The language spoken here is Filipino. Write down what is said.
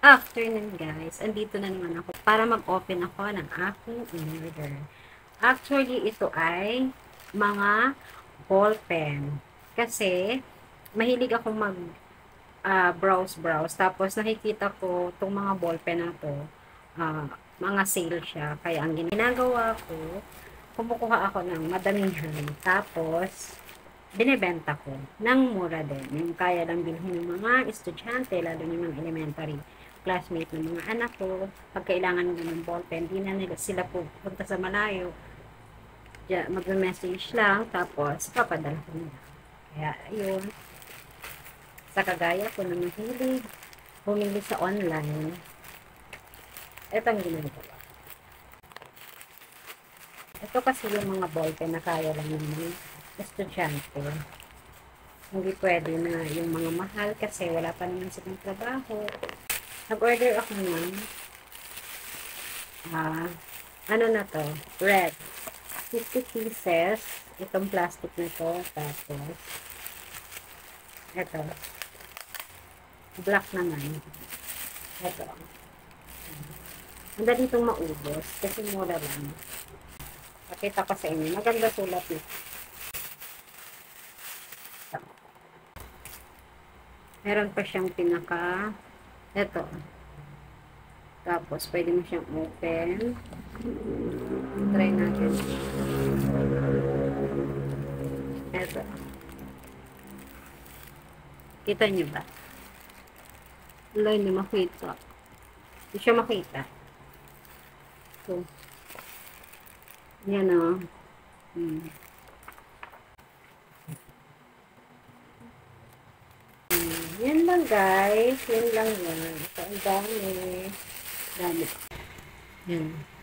Afternoon guys, andito na naman ako para mag-open ako ng aking order. Actually, ito ay mga ballpen. Kasi, mahilig ako mag browse. Tapos, nakikita ko itong mga ballpen na to, mga sale siya. Kaya, ang ginagawa ko, kumukuha ako ng madamihan. Tapos, binibenta ko ng mura din. Yung kaya lang bilhin ng mga estudyante, lalo ng mga elementary classmate ng mga anak ko. Pag kailangan nila ng ballpen, di na nila sila pupunta sa malayo. Mag-message lang, tapos papadala ko nila. Kaya, ayun. Sa kagaya ko na mahilig bumili sa online, ito ang ginagawa. Ito kasi yung mga ballpen na kaya lang ng mga estudyante. Hindi pwede na yung mga mahal kasi wala pa naman silang trabaho. Nag-order ako ng ano na to, red. 50 pieces. Itong plastic na to. Tapos, ito. Black naman. Ito. Ang dali itong maubos kasi mura lang. Pakita ko sa inyo. Maganda sulat nito. Meron pa siyang pinaka ito. Tapos, pwede mo siyang open. Try natin. Ito. Kita niyo ba? Wala, hindi makita. Hindi siya makita. So, yan o. Yan lang guys. Yan lang yan. Ito ang dami. Dami. Yan.